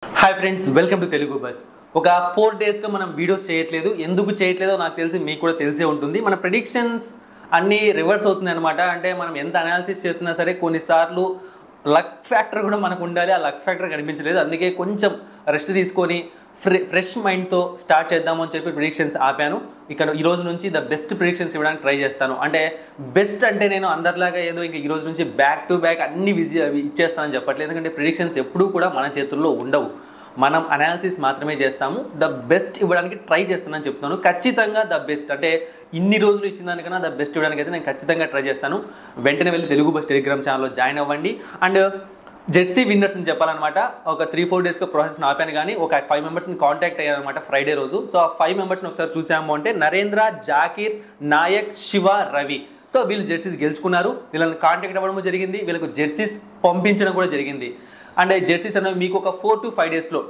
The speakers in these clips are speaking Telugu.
Hi friends, welcome to Telugu bus. ఒక 4 డేస్గా మనం వీడియోస్ చేయట్లేదు. ఎందుకు చేయట్లేదో నాకు తెలిసి మీకు కూడా తెలిసే ఉంటుంది. మన ప్రెడిక్షన్స్ అన్నీ రివర్స్ అవుతున్నాయి అనమాట. అంటే మనం ఎంత అనాలిసిస్ చేస్తున్నా సరే కొన్నిసార్లు లక్ ఫ్యాక్టర్ కూడా మనకు ఉండాలి. ఆ లక్ ఫ్యాక్టర్ కనిపించలేదు. అందుకే కొంచెం రెస్ట్ తీసుకొని ఫ్రెష్ మైండ్తో స్టార్ట్ చేద్దాము అని చెప్పి ప్రిడిక్షన్స్ ఆపాను. ఇక్కడ ఈ రోజు నుంచి ద బెస్ట్ ప్రిడిక్షన్స్ ఇవ్వడానికి ట్రై చేస్తాను. అంటే బెస్ట్ అంటే నేను అందరిలాగా ఏదో ఇంక ఈ రోజు నుంచి బ్యాక్ టు బ్యాక్ అన్ని అవి ఇచ్చేస్తానని చెప్పట్లేదు. ఎందుకంటే ప్రిడిక్షన్స్ ఎప్పుడూ కూడా మన చేతుల్లో ఉండవు. మనం అనాలిసిస్ మాత్రమే చేస్తాము. ద బెస్ట్ ఇవ్వడానికి ట్రై చేస్తానని చెప్తున్నాను. ఖచ్చితంగా ద బెస్ట్ అంటే ఇన్ని రోజులు ఇచ్చిన దానికన్నా ద బెస్ట్ ఇవ్వడానికి అయితే నేను ఖచ్చితంగా ట్రై చేస్తాను. వెంటనే వెళ్ళి తెలుగు బస్ టెలిగ్రామ్ ఛానల్లో జాయిన్ అవ్వండి. అండ్ జెర్సీ విన్నర్స్ అని చెప్పాలన్నమాట. ఒక 3-4 డేస్గా ప్రాసెస్ని ఆపాను, కానీ ఒక 5 మెంబర్స్ని కాంటాక్ట్ అయ్యారనమాట ఫ్రైడే రోజు. సో ఆ 5 మెంబర్స్ని ఒకసారి చూసాము అంటే నరేంద్ర, జాకీర్, నాయక్, శివ, రవి. సో వీళ్ళు జెర్సీస్ గెలుచుకున్నారు. వీళ్ళని కాంటాక్ట్ అవ్వడం జరిగింది. వీళ్ళకు జెర్సీస్ పంపించడం కూడా జరిగింది. అండ్ జెర్సీస్ అనేవి మీకు ఒక 4 to 5 డేస్లో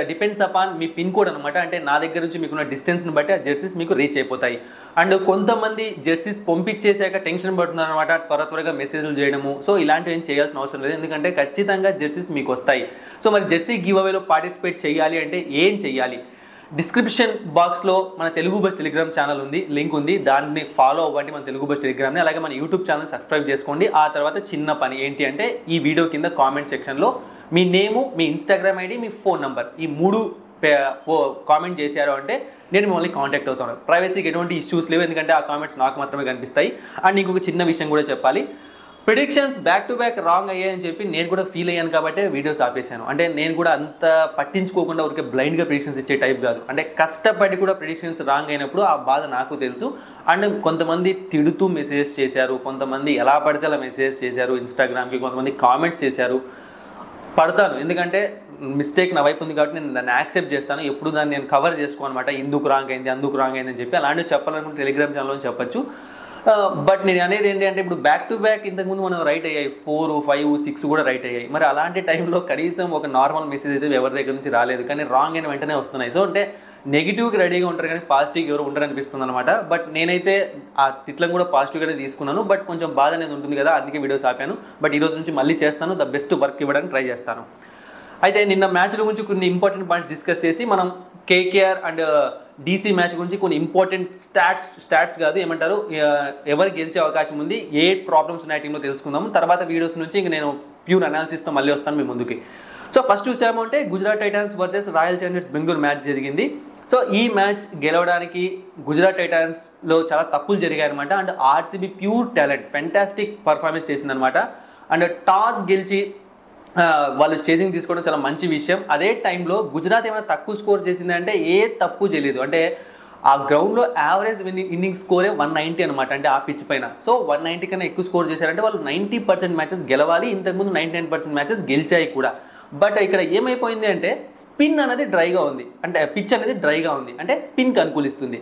depends upon me pin code అనమాట. అంటే నా దగ్గర నుంచి మీకున్న డిస్టెన్స్ని బట్టి ఆ జెర్సీస్ మీకు రీచ్ అయిపోతాయి. అండ్ కొంతమంది జెర్సీస్ పంపించేసాక టెన్షన్ పడుతున్నారు అనమాట, త్వరగా మెసేజ్లు చేయడము. సో ఇలాంటివి ఏం చేయాల్సిన అవసరం లేదు, ఎందుకంటే ఖచ్చితంగా జెర్సీస్ మీకు వస్తాయి. సో మరి జెర్సీ గివ్ అవేలో పార్టిసిపేట్ చేయాలి అంటే ఏం చేయాలి? డిస్క్రిప్షన్ బాక్స్లో మన తెలుగు బస్ టెలిగ్రామ్ ఛానల్ ఉంది, లింక్ ఉంది. దాన్ని ఫాలో అవ్వండి, మన తెలుగు బస్ టెలిగ్రామ్ని. అలాగే మన యూట్యూబ్ ఛానల్ సబ్స్క్రైబ్ చేసుకోండి. ఆ తర్వాత చిన్న పని ఏంటి అంటే ఈ వీడియో కింద కామెంట్ సెక్షన్లో మీ నేము, మీ ఇన్స్టాగ్రామ్ ఐడి, మీ ఫోన్ నెంబర్ ఈ 3 కామెంట్ చేశారు అంటే నేను మిమ్మల్ని కాంటాక్ట్ అవుతాను. ప్రైవసీకి ఎటువంటి ఇష్యూస్ లేవు, ఎందుకంటే ఆ కామెంట్స్ నాకు మాత్రమే కనిపిస్తాయి. అండ్ ఇంకొక చిన్న విషయం కూడా చెప్పాలి. Predictions back to back wrong అయ్యాయని చెప్పి నేను కూడా ఫీల్ అయ్యాను కాబట్టి వీడియోస్ ఆపేశాను. అంటే నేను కూడా అంత పట్టించుకోకుండా ఊరికే బ్లైండ్గా ప్రిడిక్షన్స్ ఇచ్చే టైప్ కాదు. అంటే కష్టపడి కూడా ప్రిడిక్షన్స్ రాంగ్ అయినప్పుడు ఆ బాధ నాకు తెలుసు. అండ్ కొంతమంది తిడుతూ మెసేజ్ చేశారు, కొంతమంది ఎలా పడితే అలా మెసేజ్ చేశారు ఇన్స్టాగ్రామ్కి, కొంతమంది కామెంట్స్ చేశారు. పడతాను, ఎందుకంటే మిస్టేక్ నా వైపు ఉంది కాబట్టి నేను దాన్ని యాక్సెప్ట్ చేస్తాను. ఎప్పుడు దాన్ని నేను కవర్ చేసుకోనమాట. ఎందుకు రాంగ్ అయింది, అందుకు రాంగ్ అయింది అని చెప్పి అలాంటివి చెప్పాలనుకుంటే టెలిగ్రామ్ ఛానల్లో చెప్పచ్చు. బట్ నేను అనేది ఏంటి అంటే ఇప్పుడు బ్యాక్ టు బ్యాక్ ఇంతకుముందు మనం రైట్ అయ్యాయి, 4, 5, 6 కూడా రైట్ అయ్యాయి. మరి అలాంటి టైంలో కనీసం ఒక నార్మల్ మెసేజ్ అయితే ఎవరి దగ్గర నుంచి రాలేదు, కానీ రాంగ్ అయిన వెంటనే వస్తున్నాయి. సో అంటే నెగిటివ్కి రెడీగా ఉంటారు కానీ పాజిటివ్కి ఎవరు ఉండరు అనిపిస్తుంది అనమాట. బట్ నేనైతే ఆ తిట్లను కూడా పాజిటివ్గానే తీసుకున్నాను. బట్ కొంచెం బాధ అనేది ఉంటుంది కదా, అందుకే వీడియోస్ ఆపాను. బట్ ఈ రోజు నుంచి మళ్ళీ చేస్తాను, ద బెస్ట్ వర్క్ ఇవ్వడానికి ట్రై చేస్తాను. అయితే నిన్న మ్యాచ్ల గురించి కొన్ని ఇంపార్టెంట్ పాయింట్స్ డిస్కస్ చేసి మనం కేకేఆర్ అండ్ డీసీ మ్యాచ్ గురించి కొన్ని ఇంపార్టెంట్ స్టాట్స్ కాదు ఏమంటారు, ఎవరు గెలిచే అవకాశం ఉంది, ఏ ప్రాబ్లమ్స్ ఉన్నాయి టీంలో తెలుసుకుందాము. తర్వాత వీడియోస్ నుంచి ఇంక నేను ప్యూర్ అనాలిసిస్తో మళ్ళీ వస్తాను మీ ముందుకి. సో ఫస్ట్ చూసాము అంటే Gujarat Titans versus royal Challengers Bengaluru match జరిగింది. సో ఈ మ్యాచ్ గెలవడానికి గుజరాత్ టైటాన్స్లో చాలా తప్పులు జరిగాయి అనమాట. And RCB pure talent fantastic performance చేసిందనమాట. అండ్ టాస్ గెలిచి వాళ్ళు చేసింగ్ తీసుకోవడం చాలా మంచి విషయం. అదే టైంలో గుజరాత్ ఏమైనా తక్కువ స్కోర్ చేసిందంటే ఏ తప్పు చేయలేదు. అంటే ఆ గ్రౌండ్లో యావరేజ్ ఇన్నింగ్స్ స్కోరే 190 అనమాట, అంటే ఆ పిచ్ పైన. సో 190 కన్నా ఎక్కువ స్కోర్ చేశారంటే వాళ్ళు 90% మ్యాచెస్ గెలవాలి. ఇంతకుముందు 99% మ్యాచెస్ గెలిచాయి కూడా. బట్ ఇక్కడ ఏమైపోయింది అంటే స్పిన్ అనేది డ్రైగా ఉంది, అంటే పిచ్ అనేది డ్రైగా ఉంది, అంటే స్పిన్కి అనుకూలిస్తుంది.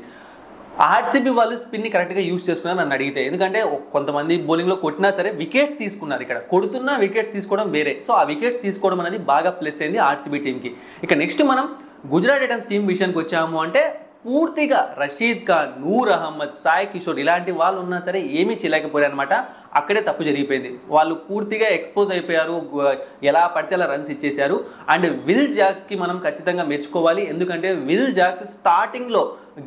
ఆర్సీబీ వాళ్ళు స్పిన్ని కరెక్ట్గా యూజ్ చేసుకున్నారు నన్ను అడిగితే. ఎందుకంటే కొంతమంది బౌలింగ్లో కొట్టినా సరే వికెట్స్ తీసుకున్నారు. ఇక్కడ కొడుతున్నా వికెట్స్ తీసుకోవడం వేరే. సో ఆ వికెట్స్ తీసుకోవడం అనేది బాగా ప్లస్ అయింది ఆర్సీబీ టీంకి. ఇక నెక్స్ట్ మనం గుజరాత్ టైటన్స్ టీం విషయానికి వచ్చాము అంటే పూర్తిగా రషీద్ ఖాన్, నూర్ అహ్మద్, సాయి కిషోర్ ఇలాంటి వాళ్ళు ఉన్నా సరే ఏమీ చేయలేకపోయారు అనమాట. అక్కడే తప్పు జరిగిపోయింది. వాళ్ళు పూర్తిగా ఎక్స్పోజ్ అయిపోయారు, ఎలా పడితే అలా రన్స్ ఇచ్చేశారు. అండ్ విల్ జాక్స్కి మనం ఖచ్చితంగా మెచ్చుకోవాలి. ఎందుకంటే Will Jacks starting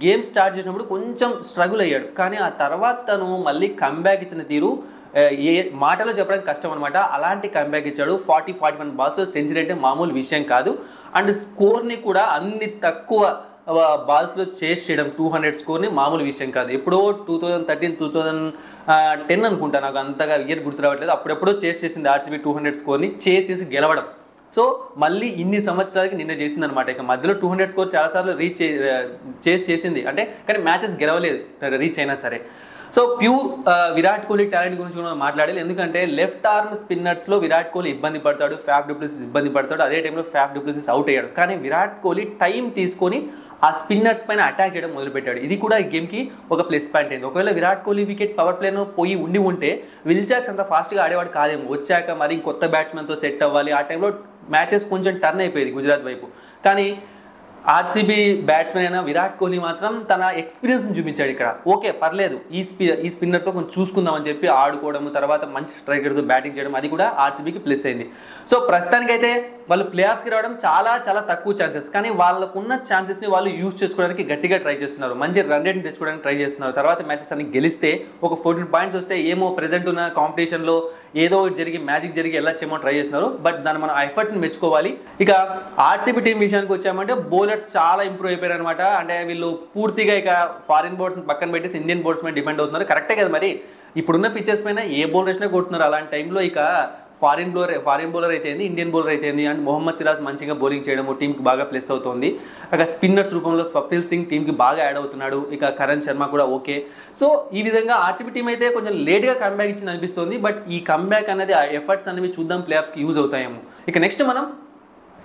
game start చేసినప్పుడు కొంచెం స్ట్రగుల్ అయ్యాడు, కానీ ఆ తర్వాత తను మళ్ళీ కంబ్యాక్ ఇచ్చిన తీరు ఏ మాటలో చెప్పడానికి కష్టం అనమాట. అలాంటి కంబ్యాక్ ఇచ్చాడు. 40-41 బాల్స్లో సెంచరీ అంటే మామూలు విషయం కాదు. అండ్ స్కోర్ని కూడా అన్ని తక్కువ బాల్స్లో చేస్ చేయడం 200 స్కోర్ని మామూలు విషయం కాదు. ఎప్పుడో 2013, 2010 అనుకుంటా, నాకు అంతగా ఇయర్ గుర్తు రావట్లేదు, అప్పుడెప్పుడో చేసింది ఆర్సీబీ 200 స్కోర్ని చేసి గెలవడం. సో మళ్ళీ ఇన్ని సంవత్సరాలకి నిన్న చేసిందనమాట. ఇక మధ్యలో 200 స్కోర్ చాలాసార్లు చేసింది, అంటే కానీ మ్యాచెస్ గెలవలేదు రీచ్ అయినా సరే. So pure Virat Kohli talent గురించి కూడా మాట్లాడాలి. ఎందుకంటే లెఫ్ట్ ఆర్మ్ స్పిన్నర్స్లో విరాట్ కోహ్లీ ఇబ్బంది పడతాడు, ఫ్యాఫ్ డు ప్లెసిస్ ఇబ్బంది పడతాడు. అదే టైంలో ఫ్యాఫ్ డు ప్లెసిస్ అవుట్ అయ్యాడు, కానీ విరాట్ కోహ్లీ టైం తీసుకొని ఆ స్పిన్నర్స్ పైన అటాక్ చేయడం మొదలుపెట్టాడు. ఇది కూడా ఈ గేమ్కి ఒక ప్లస్ పాయింట్ అయింది. ఒకవేళ విరాట్ కోహ్లీ వికెట్ పవర్ ప్లేలో పోయి ఉంటే విల్ జాక్స్ అంత ఫాస్ట్గా ఆడేవాడు కాదేమో. వచ్చాక మరి కొత్త బ్యాట్స్మెన్తో సెట్ అవ్వాలి. ఆ టైంలో మ్యాచెస్ కొంచెం టర్న్ అయిపోయేది గుజరాత్ వైపు. కానీ ఆర్సీబీ బ్యాట్స్మెన్ అయిన విరాట్ కోహ్లీ మాత్రం తన ఎక్స్పీరియన్స్ని చూపించాడు ఇక్కడ. ఓకే పర్లేదు, ఈ స్పిన్నర్తో కొంచెం చూసుకుందామని చెప్పి ఆడుకోవడం, తర్వాత మంచి స్ట్రైకర్తో బ్యాటింగ్ చేయడం, అది కూడా ఆర్సీబీకి ప్లస్ అయింది. సో ప్రస్తుతానికైతే వాళ్ళు ప్లే ఆఫ్స్కి రావడం చాలా చాలా తక్కువ ఛాన్సెస్, కానీ వాళ్ళకున్న ఛాన్సెస్ని వాళ్ళు యూజ్ చేసుకోవడానికి గట్టిగా ట్రై చేస్తున్నారు. మంచి రన్ రేట్ని తెచ్చుకోవడానికి ట్రై చేస్తున్నారు. తర్వాత మ్యాచెస్ అన్ని గెలిస్తే ఒక 14 పాయింట్స్ వస్తే ఏమో ప్రెజెంట్ ఉన్న కాంపిటీషన్లో ఏదో మ్యాజిక్ జరిగి వెళ్ళొచ్చేమో ట్రై చేస్తున్నారు. బట్ దాన్ని మనం ఎఫర్ట్స్ని మెచ్చుకోవాలి. ఇక ఆర్సీబీ టీం విషయానికి వచ్చామంటే బౌలర్స్ చాలా ఇంప్రూవ్ అయిపోయారు అనమాట. అంటే వీళ్ళు పూర్తిగా ఇక ఫారిన్ బౌలర్స్ పక్కన పెట్టేసి ఇండియన్ బౌలర్స్ మీద డిపెండ్ అవుతున్నారు. కరెక్టే కదా, మరి ఇప్పుడున్న పిచ్చెస్ పైన ఏ బౌలర్ వేసినా కొడుతున్నారు. అలాంటి టైంలో ఇక ఫారిన్ బౌలర్ అయితే ఇండియన్ బౌలర్ అయితే అండ్ మొహమ్మద్ సిరాజ్ మంచిగా బౌలింగ్ చేయడం టీంకి బాగా ప్లస్ అవుతుంది. ఇక స్పిన్నర్స్ రూపంలో స్వప్నిల్ సింగ్ టీంకి బాగా యాడ్ అవుతున్నాడు. ఇక కరణ్ శర్మ కూడా ఓకే. సో ఈ విధంగా ఆర్సీబీ టీం అయితే కొంచెం లేట్గా కంబ్యాక్ ఇచ్చింది అనిపిస్తుంది. బట్ ఈ కంబ్యాక్ అనేది ఆ ఎఫర్ట్స్ అనేవి చూద్దాం ప్లే ఆఫ్స్కి యూజ్ అవుతాయేమో. ఇక నెక్స్ట్ మనం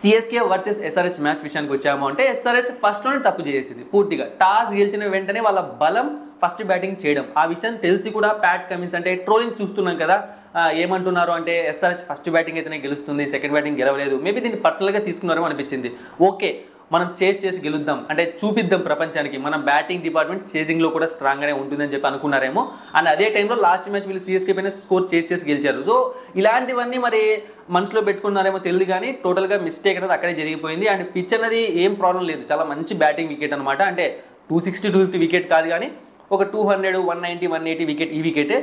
సిఎస్కే వర్సెస్ ఎస్ఆర్హెచ్ మ్యాచ్ విషయానికి వచ్చాము అంటే ఎస్ఆర్హెచ్ ఫస్ట్లోనే తప్పు చేసేసింది. పూర్తిగా టాస్ గెలిచిన వెంటనే వాళ్ళ బలం ఫస్ట్ బ్యాటింగ్ చేయడం. ఆ విషయం తెలిసి కూడా ప్యాట్ కమిన్స్ అంటే ట్రోలింగ్స్ చూస్తున్నాం కదా, ఏమంటున్నారు అంటే ఎస్ఆర్హెచ్ ఫస్ట్ బ్యాటింగ్ అయితేనే గెలుస్తుంది, సెకండ్ బ్యాటింగ్ గెలవలేదు. మేబీ దీన్ని పర్సనల్గా తీసుకున్నారేమో అనిపించింది. ఓకే మనం చేసి గెలుద్దాం అంటే చూపిద్దాం ప్రపంచానికి మన బ్యాటింగ్ డిపార్ట్మెంట్ చేసింగ్లో కూడా స్ట్రాంగ్గానే ఉంటుందని చెప్పి అనుకున్నారేమో. అండ్ అదే టైంలో లాస్ట్ మ్యాచ్ వీళ్ళు సిఎస్కే పైన స్కోర్ చేసి గెలిచారు. సో ఇలాంటివన్నీ మరి మనసులో పెట్టుకున్నారేమో తెలియదు, కానీ టోటల్గా మిస్టేక్ అనేది అక్కడే జరిగిపోయింది. అండ్ పిచ్ అనేది ఏం ప్రాబ్లం లేదు, చాలా మంచి బ్యాటింగ్ వికెట్ అనమాట. అంటే 260, 250 వికెట్ కాదు, కానీ ఒక 200, 190, 180 వికెట్, ఈ వికెటే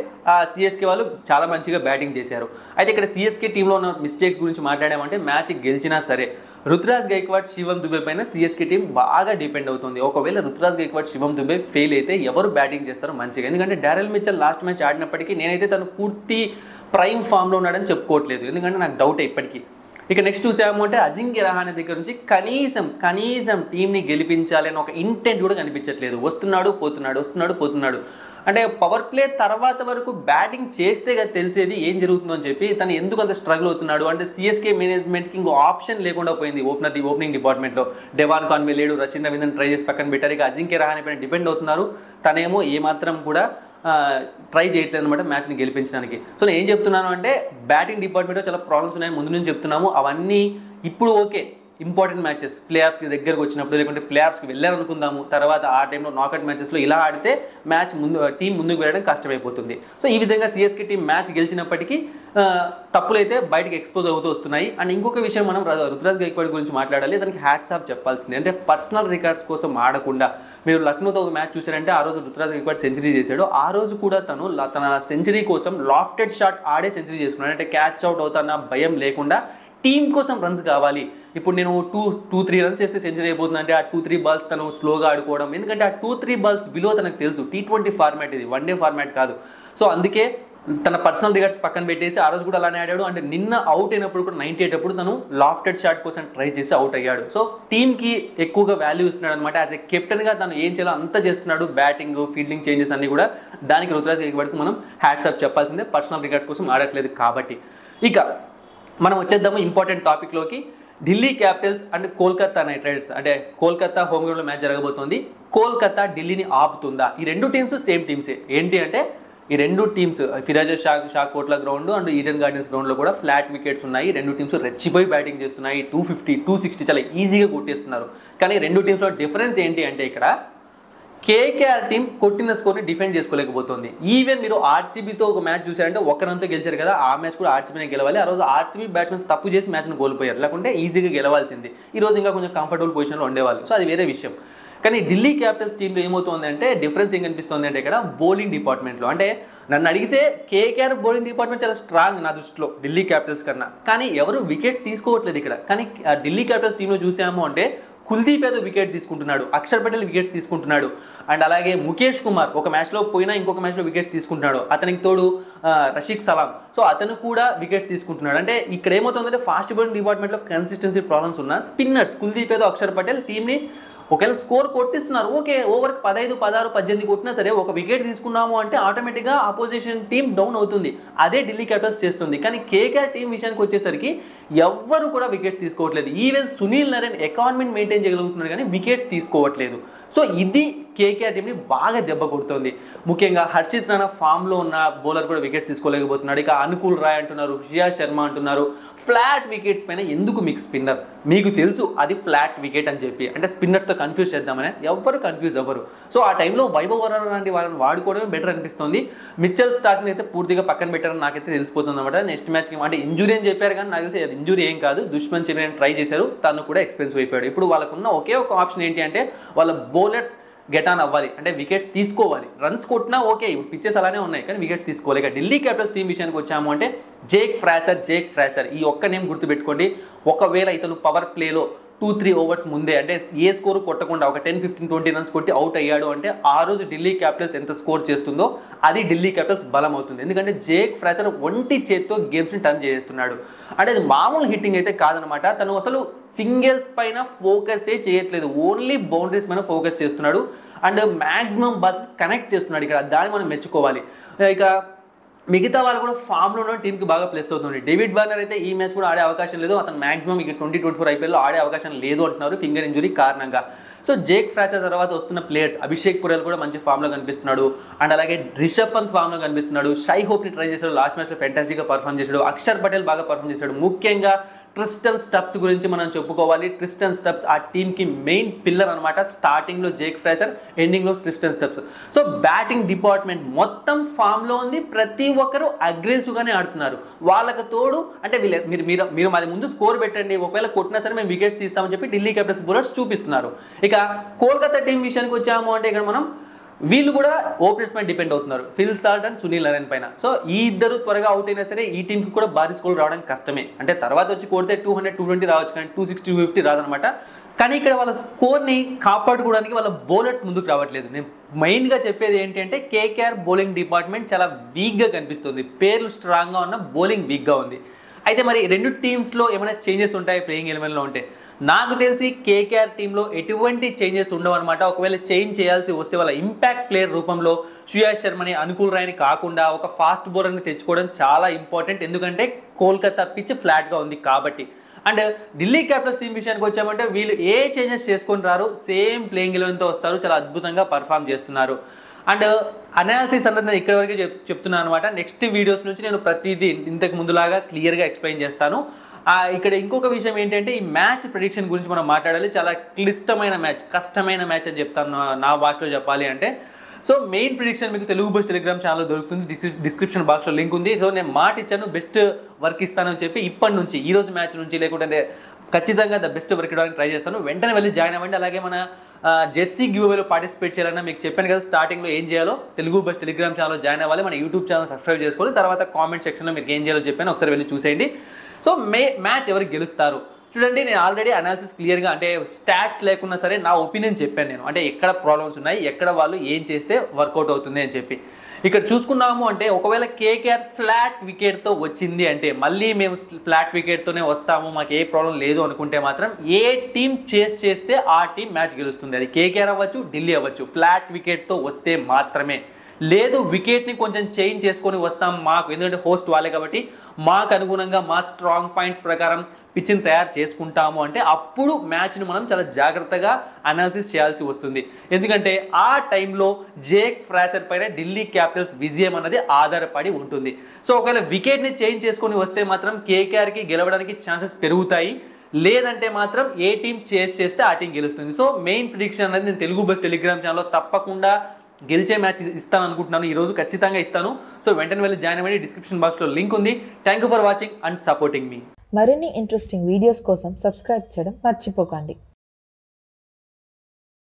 సిఎస్కే వాళ్ళు చాలా మంచిగా బ్యాటింగ్ చేశారు. అయితే ఇక్కడ సిఎస్కే టీంలో ఉన్న మిస్టేక్స్ గురించి మాట్లాడామంటే మ్యాచ్ గెలిచినా సరే రుతురాజ్ గైక్వాడ్, శివం దుబే పైన సిఎస్కే టీం బాగా డిపెండ్ అవుతుంది. ఒకవేళ రుతురాజ్ గైక్వాడ్, శివం దుబే ఫెయిల్ అయితే ఎవరు బ్యాటింగ్ చేస్తారో మంచిగా. ఎందుకంటే డారెల్ మిచెల్ లాస్ట్ మ్యాచ్ ఆడినప్పటికీ నేనైతే తను పూర్తి ప్రైమ్ ఫామ్లో ఉన్నాడని చెప్పుకోవట్లేదు, ఎందుకంటే నాకు డౌట్ ఇప్పటికీ. ఇక నెక్స్ట్ చూసాము అంటే అజింక్య రహానే దగ్గర నుంచి కనీసం టీంని గెలిపించాలి అని ఒక ఇంటెంట్ కూడా కనిపించట్లేదు. వస్తున్నాడు పోతున్నాడు. అంటే పవర్ ప్లే తర్వాత వరకు బ్యాటింగ్ చేస్తే కదా తెలిసేది ఏం జరుగుతుందో అని చెప్పి తను ఎందుకు అంత స్ట్రగుల్ అవుతున్నాడు అంటే సిఎస్కే మేనేజ్మెంట్కి ఇంకో ఆప్షన్ లేకుండా పోయింది. ఓపెనింగ్ డిపార్ట్మెంట్లో డెవాన్ కాన్వే లేడు, రచిన్ రవీంద్రన్ ట్రై చేసి పక్కన పెట్టారు. ఇక అజింక్య రహానే పైన డిపెండ్ అవుతున్నారు. తనేమో ఏమాత్రం కూడా ట్రై చేయట్లేదు అనమాట మ్యాచ్ని గెలిపించడానికి. సో నేను ఏం చెప్తున్నాను అంటే బ్యాటింగ్ డిపార్ట్మెంట్లో చాలా ప్రాబ్లమ్స్ ఉన్నాయి, ముందు నుంచి చెప్తున్నాము. అవన్నీ ఇప్పుడు ఓకే, ఇంపార్టెంట్ మ్యాచెస్ ప్లే ఆఫ్స్కి దగ్గరకు వచ్చినప్పుడు, లేకుంటే ప్లే ఆఫ్స్కి వెళ్ళారనుకుందాము, తర్వాత ఆ టైంలో నాకౌట్ మ్యాచెస్లో ఇలా ఆడితే టీం ముందుకు వెళ్ళడం కష్టమైపోతుంది. సో ఈ విధంగా సిఎస్కే టీం మ్యాచ్ గెలిచినప్పటికీ తప్పులైతే బయటకు ఎక్స్పోజ్ అవుతూ వస్తున్నాయి. అండ్ ఇంకొక విషయం మనం రుతురాజ్ గైక్వాడ్ గురించి మాట్లాడాలి. దానికి హ్యాట్స్ ఆఫ్ చెప్పాల్సింది. అంటే పర్సనల్ రికార్డ్స్ కోసం ఆడకుండా, మీరు లక్నోతో ఒక మ్యాచ్ చూసారంటే ఆ రోజు రుతురాజ్ గైక్వాడ్ సెంచరీ చేశాడు. ఆ రోజు కూడా తన సెంచరీ కోసం లాఫ్టెడ్ షాట్ ఆడే సెంచరీ చేసుకున్నాడు. అంటే క్యాచ్ అవుట్ అవుతాన్న భయం లేకుండా టీం కోసం రన్స్ కావాలి. ఇప్పుడు నేను 2-3 రన్స్ చేస్తే సెంచరీ అయిపోతుంది అంటే ఆ 2-3 బాల్స్ తను స్లోగా ఆడుకోవడం, ఎందుకంటే ఆ 2-3 బాల్స్ విలువ తనకు తెలుసు. T20 ఫార్మాట్ ఇది, వన్ డే ఫార్మాట్ కాదు. సో అందుకే తన పర్సనల్ రికార్డ్స్ పక్కన పెట్టేసి ఆ రోజు కూడా అలానే ఆడాడు. అంటే నిన్న అవుట్ అయినప్పుడు కూడా 98 అప్పుడు తను లాఫ్టెడ్ షాట్ కోసం ట్రై చేసి అవుట్ అయ్యాడు. సో టీంకి ఎక్కువగా వాల్యూ ఇస్తున్నాడు అనమాట. యాజ్ ఎ కెప్టెన్గా తను ఏం చేయాలో అంత చేస్తున్నాడు. బ్యాటింగ్, ఫీల్డింగ్ చేంజెస్ అన్ని కూడా. దానికి రుతురాజ్ గైక్వాడ్కి మనం హ్యాట్స్ ఆఫ్ చెప్పాల్సిందే, పర్సనల్ రికార్డ్స్ కోసం ఆడట్లేదు కాబట్టి. ఇక మనం వచ్చేద్దాము ఇంపార్టెంట్ టాపిక్లోకి. Delhi Capitals and Kolkata night riders, అంటే కోల్కతా హోమ్ గ్రౌండ్లో మ్యాచ్ జరగబోతోంది. కోల్కతా ఢిల్లీని ఆపుతుందా? ఈ రెండు టీమ్స్ సేమ్ టీమ్సే. ఏంటి అంటే ఈ రెండు teams Feroz Shah Kotla ground and Eden Gardens గ్రౌండ్లో కూడా ఫ్లాట్ వికెట్స్ ఉన్నాయి. రెండు టీమ్స్ రెచ్చిపోయి బ్యాటింగ్ చేస్తున్నాయి. 250, 260 చాలా ఈజీగా కొట్టేస్తున్నారు. కానీ రెండు టీమ్స్లో డిఫరెన్స్ ఏంటి అంటే ఇక్కడ కేకేఆర్ టీం కొట్టిన స్కోర్ని డిఫెండ్ చేసుకోలేకపోతుంది. ఈవెన్ మీరు ఆర్సీబీతో ఒక మ్యాచ్ చూసారంటే ఒకరంతా గెలిచారు కదా, ఆ మ్యాచ్ కూడా ఆర్సీబీనే గెలవాలి. ఆ రోజు ఆర్సీబీ బ్యాట్స్మెన్స్ తప్పు చేసి మ్యాచ్ను కోల్పోయారు, లేకుంటే ఈజీగా గెలవాల్సింది. ఈ రోజు ఇంకా కొంచెం కంఫర్టబుల్ పొజిషన్లో ఉండేవాళ్ళు. సో అది వేరే విషయం. కానీ ఢిల్లీ క్యాపిటల్స్ టీంలో ఏమవుతుంది అంటే డిఫరెన్స్ ఏం కనిపిస్తుంది అంటే ఇక్కడ బౌలింగ్ డిపార్ట్మెంట్లో. అంటే నన్ను అడిగితే కేకేఆర్ బౌలింగ్ డిపార్ట్మెంట్ చాలా స్ట్రాంగ్ నా దృష్టిలో ఢిల్లీ క్యాపిటల్స్ కన్నా. కానీ ఎవరు వికెట్స్ తీసుకోవట్లేదు ఇక్కడ. కానీ ఢిల్లీ క్యాపిటల్స్ టీంలో చూసాము అంటే కుల్దీప్ యాదవ్ వికెట్ తీసుకుంటున్నాడు, అక్షర్ పటేల్ వికెట్స్ తీసుకుంటున్నాడు, అండ్ అలాగే ముఖేష్ కుమార్ ఒక మ్యాచ్లో పోయినా ఇంకొక మ్యాచ్లో వికెట్స్ తీసుకుంటున్నాడు. అతనికి తోడు రషీద్ సలాం, సో అతను కూడా వికెట్స్ తీసుకుంటున్నాడు. అంటే ఇక్కడ ఏమవుతుందంటే ఫాస్ట్ బౌలింగ్ డిపార్ట్మెంట్లో కన్సిస్టెన్సీ ప్రాబ్లమ్స్ ఉన్న స్పిన్నర్స్ కుల్దీప్ యాదవ్, అక్షర్ పటేల్ టీంని ఒకవేళ స్కోర్ కొట్టిస్తున్నారు. ఓకే, ఓవర్కి 15, 16, 18 కొట్టినా సరే ఒక వికెట్ తీసుకున్నాము అంటే ఆటోమేటిక్గా ఆపోజిషన్ టీం డౌన్ అవుతుంది. అదే ఢిల్లీ క్యాపిటల్స్ చేస్తుంది. కానీ కేకేఆర్ టీం విషయానికి వచ్చేసరికి ఎవ్వరు కూడా వికెట్స్ తీసుకోవట్లేదు. ఈవెన్ సునీల్ నరేన్ ఎకానమీని మెయింటైన్ చేయగలుగుతున్నారు కానీ వికెట్స్ తీసుకోవట్లేదు. సో ఇది కేకేఆర్ టీంని బాగా దెబ్బ కొడుతుంది. ముఖ్యంగా హర్షిత్ రాణా ఫామ్లో ఉన్న బౌలర్ కూడా వికెట్స్ తీసుకోలేకపోతున్నాడు. ఇక అనుకూల్ రాయ్ అంటున్నారు, శ్రేయస్ శర్మ అంటున్నారు. ఫ్లాట్ వికెట్స్ పైన ఎందుకు మీకు స్పిన్నర్? మీకు తెలుసు అది ఫ్లాట్ వికెట్ అని చెప్పి, అంటే స్పిన్నర్తో కన్ఫ్యూజ్ చేద్దామని ఎవరు కన్ఫ్యూజ్ అవ్వరు. సో ఆ టైంలో వైభవ్ వరాల లాంటి వాళ్ళని వాడుకోవడమే బెటర్ అనిపిస్తుంది. మిచెల్ స్టార్క్ని అయితే పూర్తిగా పక్కన పెట్టారని నాకైతే తెలిసిపోతుంది అనమాట. నెక్స్ట్ మ్యాచ్కి అంటే ఇంజురీ అని చెప్పారు, కానీ నాకు తెలిసి అది ఇంజురీ ఏం కాదు. దుష్మన్ చెన్నై ట్రై చేశారు, తను కూడా ఎక్స్పెన్సివ్ అయిపోయాడు. ఇప్పుడు వాళ్ళకున్న ఒకే ఒక ఆప్షన్ ఏంటి అంటే వాళ్ళ బౌలర్స్ గెట్ ఆన్ అవ్వాలి, అంటే వికెట్స్ తీసుకోవాలి. రన్స్ కొట్టినా ఓకే, పిచ్చెస్ అలానే ఉన్నాయి కానీ వికెట్ తీసుకోవాలి. ఇక ఢిల్లీ క్యాపిటల్స్ టీం విషయానికి వచ్చాము అంటే జేక్ ఫ్రాసర్ ఈ ఒక్క నేమ్ గుర్తుపెట్టుకోండి. ఒకవేళ ఇతను పవర్ ప్లేలో 2-3 ఓవర్స్ ముందే అంటే ఏ స్కోర్ కొట్టకుండా ఒక 10-15-20 రన్స్ కొట్టి అవుట్ అయ్యాడు అంటే ఆ రోజు ఢిల్లీ క్యాపిటల్స్ ఎంత స్కోర్ చేస్తుందో అది ఢిల్లీ క్యాపిటల్స్ బలం అవుతుంది. ఎందుకంటే జేక్ ఫ్రాసర్ ఒంటి చేత్తో గేమ్స్ని టర్న్ చేస్తున్నాడు. అంటే అది మామూలు హిట్టింగ్ అయితే కాదనమాట. తను అసలు సింగిల్స్ పైన ఫోకసే చేయట్లేదు, ఓన్లీ బౌండరీస్ పైన ఫోకస్ చేస్తున్నాడు అండ్ మ్యాక్సిమం బాల్స్ కనెక్ట్ చేస్తున్నాడు. ఇక్కడ దాన్ని మనం మెచ్చుకోవాలి. ఇక మిగతా వాళ్ళు కూడా ఫామ్లో ఉన్న టీంకి బాగా ప్లస్ అవుతుంది. డేవిడ్ వార్నర్ అయితే ఈ మ్యాచ్ కూడా ఆడే అవకాశం లేదు, అతను మాక్సిమం ఇక 2024 ఐపీఎల్లో ఆడే అవకాశం లేదు అంటున్నారు ఫింగర్ ఇంజురీ కారణంగా. సో జేక్ ఫ్రాసర్ తర్వాత వస్తున్న ప్లేయర్స్ అభిషేక్ పురేల్ కూడా మంచి ఫామ్లో కనిపిస్తున్నాడు అండ్ అలాగే రిషబ్ పంత్ ఫామ్లో కనిపిస్తున్నాడు. షై హోప్ని ట్రై చేశాడు, లాస్ట్ మ్యాచ్లో ఫెంటాస్టిక్గా పర్ఫామ్ చేశాడు. అక్షర్ పటేల్ బాగా పర్ఫామ్ చేశాడు. ముఖ్యంగా ట్రిస్టన్ స్టబ్స్ గురించి మనం చెప్పుకోవాలి. ట్రిస్టన్ స్టబ్స్ ఆ టీంకి మెయిన్ పిల్లర్ అనమాట. స్టార్టింగ్లో జేక్ ఫ్రాసర్, ఎండింగ్లో Tristan Stubbs. So batting department మొత్తం ఫామ్లో ఉంది, ప్రతి ఒక్కరు అగ్రెసివ్గానే ఆడుతున్నారు. వాళ్ళకు తోడు అంటే మీరు మాది ముందు స్కోర్ పెట్టండి, ఒకవేళ కొట్టినా సరే మేము వికెట్స్ తీస్తామని చెప్పి ఢిల్లీ క్యాపిటల్స్ బౌలర్స్ చూపిస్తున్నారు. ఇక కోల్కతా టీం విషయానికి వచ్చాము అంటే ఇక్కడ మనం వీళ్ళు కూడా ఓపెనర్స్ పైన డిపెండ్ అవుతున్నారు, Phil Salt and Sunil Narine పైన. సో ఈ ఇద్దరు త్వరగా అవుట్ అయినా సరే ఈ టీంకి కూడా భారీ స్కోర్ రావడం కష్టమే. అంటే తర్వాత వచ్చి కొడితే 200-220 రావచ్చు కానీ 260-250 రాదనమాట. కానీ ఇక్కడ వాళ్ళ స్కోర్ని కాపాడుకోవడానికి వాళ్ళ బౌలర్స్ ముందుకు రావట్లేదు. నేను మెయిన్గా చెప్పేది ఏంటి అంటే కేకేఆర్ బౌలింగ్ డిపార్ట్మెంట్ చాలా వీక్గా కనిపిస్తుంది. పేర్లు స్ట్రాంగ్గా ఉన్న బౌలింగ్ వీక్గా ఉంది. అయితే మరి రెండు టీమ్స్లో ఏమైనా చేంజెస్ ఉంటాయి ప్లేయింగ్ ఎలెవెన్లో ఉంటే? నాకు తెలిసి కేకేఆర్ టీంలో ఎటువంటి చేంజెస్ ఉండవు అనమాట. ఒకవేళ చేంజ్ చేయాల్సి వస్తే వాళ్ళ ఇంపాక్ట్ ప్లేయర్ రూపంలో శ్రేయస్ శర్మని, అనుకూల్ రాయ్ని కాకుండా ఒక ఫాస్ట్ బౌలర్ని తెచ్చుకోవడం చాలా ఇంపార్టెంట్. ఎందుకంటే కోల్కతా పిచ్ ఫ్లాట్గా ఉంది కాబట్టి. అండ్ ఢిల్లీ క్యాపిటల్స్ టీం విషయానికి వచ్చామంటే వీళ్ళు ఏ చేంజెస్ చేసుకొని రారు, సేమ్ ప్లేయింగ్ ఎలెవెన్తో వస్తారు, చాలా అద్భుతంగా పర్ఫామ్ చేస్తున్నారు. అండ్ అనాలిసిస్ అన్నది ఇక్కడ వరకు చెప్తున్నాను అనమాట. నెక్స్ట్ వీడియోస్ నుంచి నేను ప్రతిదీ ఇంతకు ముందులాగా క్లియర్గా ఎక్స్ప్లెయిన్ చేస్తాను. ఇక్కడ ఇంకొక విషయం ఏంటంటే ఈ మ్యాచ్ ప్రెడిక్షన్ గురించి మనం మాట్లాడాలి. చాలా క్లిష్టమైన మ్యాచ్, కష్టమైన మ్యాచ్ అని చెప్తాను నా భాషలో చెప్పాలి అంటే. సో మెయిన్ ప్రిడిక్షన్ మీకు తెలుగు బస్ టెలిగ్రామ్ ఛానల్లో దొరుకుతుంది, డిస్క్రిప్షన్ బాక్స్లో లింక్ ఉంది. సో నేను మాట ఇచ్చాను బెస్ట్ వర్క్ ఇస్తానని చెప్పి ఇప్పటి నుంచి ఈ రోజు మ్యాచ్ నుంచి లేకుంటే ఖచ్చితంగా ద బెస్ట్ వర్క్ ఇవ్వడానికి ట్రై చేస్తాను. వెంటనే వెళ్ళి జాయిన్ అవ్వండి. అలాగే మన జెర్సీ గివ్అవేలో పార్టిసిపేట్ చేయాలన్నా మీకు చెప్పాను కదా స్టార్టింగ్లో ఏం చేయాలో. తెలుగు బస్ టెలిగ్రామ్ ఛానల్లో జాయిన్ అవ్వాలి, మన యూట్యూబ్ ఛానల్ సబ్స్క్రైబ్ చేసుకోవాలి. తర్వాత కామెంట్ సెక్షన్లో మీకు ఏం చేయాలో చెప్పాను, ఒకసారి వెళ్ళి చూసేయండి. సో మ్యాచ్ ఎవరు గెలుస్తారు చూడండి. నేను ఆల్రెడీ అనాలిసిస్ క్లియర్గా అంటే స్టాట్స్ లేకున్నా సరే నా ఒపీనియన్ చెప్పాను నేను, అంటే ఎక్కడ ప్రాబ్లమ్స్ ఉన్నాయి, ఎక్కడ వాళ్ళు ఏం చేస్తే వర్కౌట్ అవుతుంది అని చెప్పి. ఇక్కడ చూసుకున్నాము అంటే ఒకవేళ కేకేఆర్ ఫ్లాట్ వికెట్తో వచ్చింది అంటే మళ్ళీ మేము ఫ్లాట్ వికెట్తోనే వస్తాము, మాకు ఏ ప్రాబ్లం లేదు అనుకుంటే మాత్రం ఏ టీం చేస్ చేస్తే ఆ టీం మ్యాచ్ గెలుస్తుంది. అది కేకేఆర్ అవ్వచ్చు, ఢిల్లీ అవ్వచ్చు. ఫ్లాట్ వికెట్తో వస్తే మాత్రమే. లేదు వికెట్ని కొంచెం చేంజ్ చేసుకొని వస్తాం మాకు, ఎందుకంటే హోస్ట్ వాళ్ళే కాబట్టి మాకు అనుగుణంగా మా స్ట్రాంగ్ పాయింట్స్ ప్రకారం పిచ్ని తయారు చేసుకుంటాము అంటే అప్పుడు మ్యాచ్ను మనం చాలా జాగ్రత్తగా అనాలిసిస్ చేయాల్సి వస్తుంది. ఎందుకంటే ఆ టైంలో జేక్ ఫ్రాసర్ పైన ఢిల్లీ క్యాపిటల్స్ విజయం అన్నది ఆధారపడి ఉంటుంది. సో ఒకవేళ వికెట్ని చేంజ్ చేసుకొని వస్తే మాత్రం కేకేఆర్కి గెలవడానికి ఛాన్సెస్ పెరుగుతాయి, లేదంటే మాత్రం ఏ టీం చేస్తే ఆ టీం గెలుస్తుంది. సో మెయిన్ ప్రిడిక్షన్ అనేది నేను తెలుగు బస్ టెలిగ్రామ్ ఛానల్లో తప్పకుండా గెలిచే మ్యాచ్ ఇస్తాను అనుకుంటున్నాను, ఈరోజు ఖచ్చితంగా ఇస్తాను. సో వెంటనే వెళ్ళి జాయిన్ అవ్వండి, డిస్క్రిప్షన్ బాక్స్లో లింక్ ఉంది. Thank you for watching and supporting మీ. మరిన్ని ఇంట్రెస్టింగ్ వీడియోస్ కోసం సబ్స్క్రైబ్ చేయడం మర్చిపోకండి.